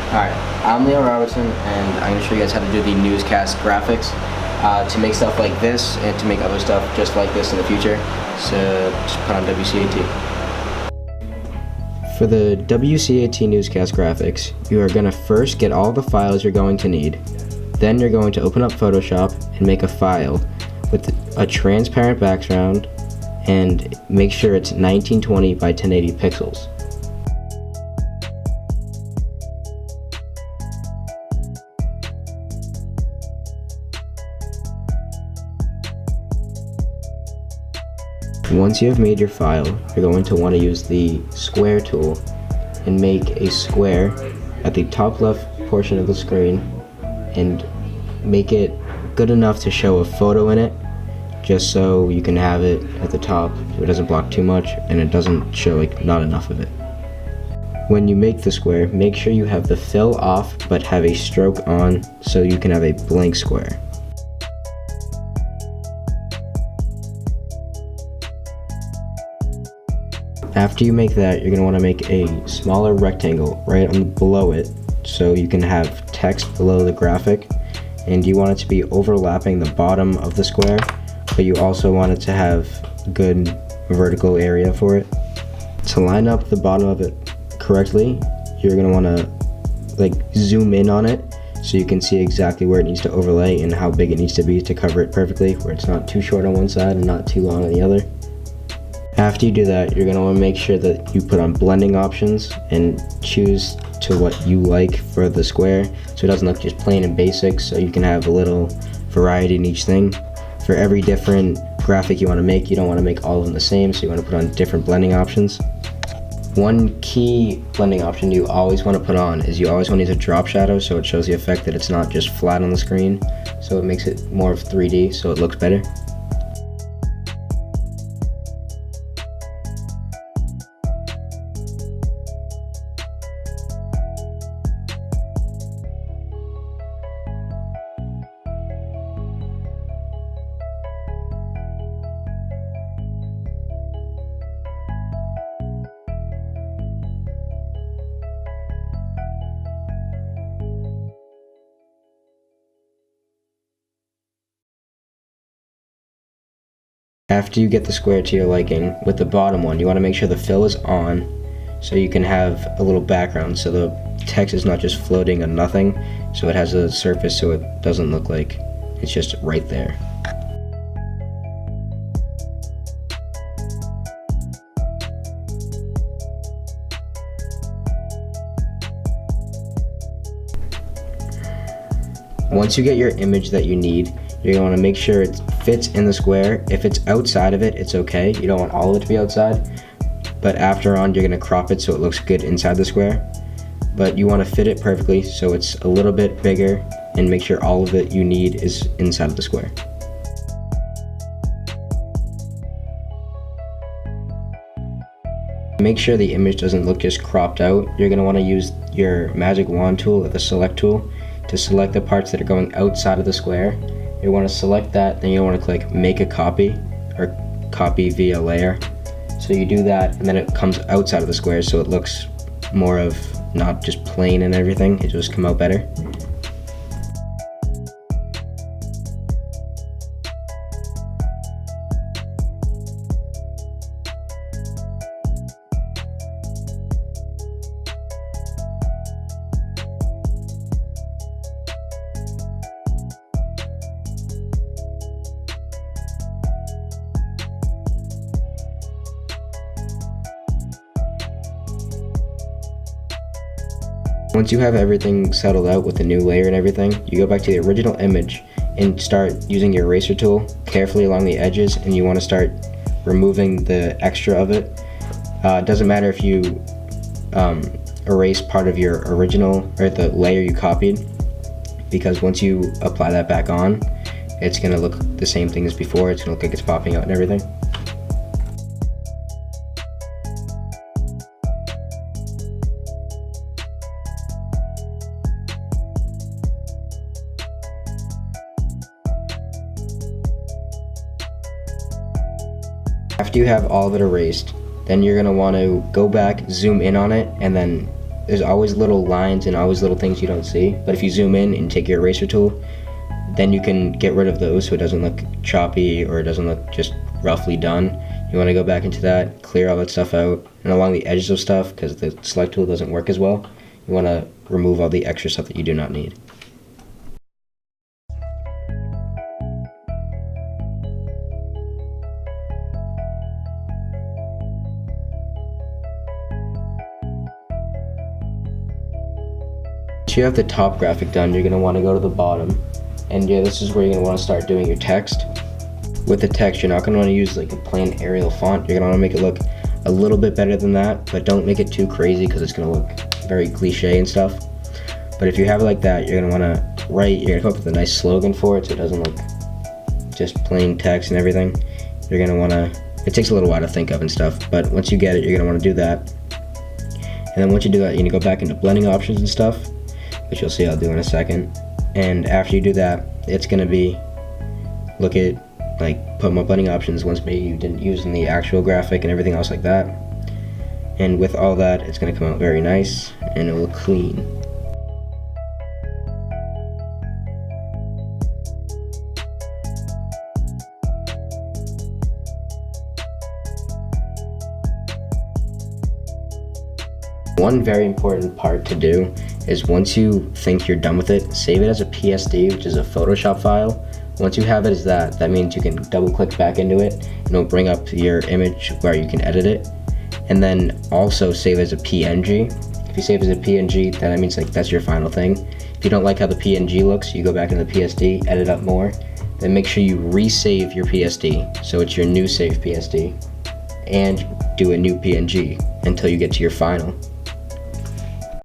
Alright, I'm Leo Robertson, and I'm going to show you guys how to do the newscast graphics to make stuff like this and to make other stuff just like this in the future. So just put on WCAT. For the WCAT newscast graphics, you are going to first get all the files you're going to need. Then you're going to open up Photoshop and make a file with a transparent background and make sure it's 1920 by 1080 pixels. Once you have made your file, you're going to want to use the square tool and make a square at the top left portion of the screen and make it good enough to show a photo in it, just so you can have it at the top so it doesn't block too much and it doesn't show like not enough of it. When you make the square, make sure you have the fill off but have a stroke on so you can have a blank square. After you make that, you're going to want to make a smaller rectangle right below it so you can have text below the graphic, and you want it to be overlapping the bottom of the square, but you also want it to have good vertical area for it. To line up the bottom of it correctly, you're going to want to zoom in on it so you can see exactly where it needs to overlay and how big it needs to be to cover it perfectly, where it's not too short on one side and not too long on the other. After you do that, you're going to want to make sure that you put on blending options and choose to what you like for the square so it doesn't look just plain and basic, so you can have a little variety in each thing. For every different graphic you want to make, you don't want to make all of them the same, so you want to put on different blending options. One key blending option you always want to put on is you always want to use a drop shadow so it shows the effect that it's not just flat on the screen, so it makes it more of 3D so it looks better. After you get the square to your liking, with the bottom one, you want to make sure the fill is on so you can have a little background so the text is not just floating on nothing, so it has a surface so it doesn't look like it's just right there. Once you get your image that you need, you're going to want to make sure it fits in the square. If it's outside of it, it's okay. You don't want all of it to be outside. But after on, you're going to crop it so it looks good inside the square. But you want to fit it perfectly so it's a little bit bigger and make sure all of it you need is inside of the square. Make sure the image doesn't look just cropped out. You're going to want to use your magic wand tool or the select tool to select the parts that are going outside of the square. You want to select that, then you want to click make a copy or copy via layer. So you do that and then it comes outside of the square so it looks more of not just plain and everything, it just come out better. Once you have everything settled out with the new layer and everything, you go back to the original image and start using your eraser tool carefully along the edges, and you want to start removing the extra of it. It doesn't matter if you erase part of your original or the layer you copied, because once you apply that back on, it's going to look the same thing as before. It's going to look like it's popping out and everything. After you have all of it erased, then you're going to want to go back, zoom in on it, and then there's always little lines and always little things you don't see. But if you zoom in and take your eraser tool, then you can get rid of those so it doesn't look choppy or it doesn't look just roughly done. You want to go back into that, clear all that stuff out, and along the edges of stuff, because the select tool doesn't work as well, you want to remove all the extra stuff that you do not need. Once you have the top graphic done, you're going to want to go to the bottom, and yeah, this is where you're going to want to start doing your text. With the text, you're not going to want to use like a plain Arial font. You're going to want to make it look a little bit better than that, but don't make it too crazy because it's going to look very cliche and stuff. But if you have it like that, you're going to want to write, you're going to come up with a nice slogan for it so it doesn't look just plain text and everything. You're going to want to, it takes a little while to think of and stuff, but once you get it, you're going to want to do that. And then once you do that, you need to go back into blending options and stuff, which you'll see I'll do in a second. And after you do that, it's going to be, look at, like, put more blending options once maybe you didn't use in the actual graphic and everything else like that. And with all that, it's going to come out very nice and it will look clean. One very important part to do is once you think you're done with it, save it as a PSD, which is a Photoshop file. Once you have it as that, that means you can double click back into it and it'll bring up your image where you can edit it. And then also save as a PNG. If you save as a PNG, then that means like that's your final thing. If you don't like how the PNG looks, you go back into the PSD, edit up more, then make sure you resave your PSD, so it's your new save PSD, and do a new PNG until you get to your final.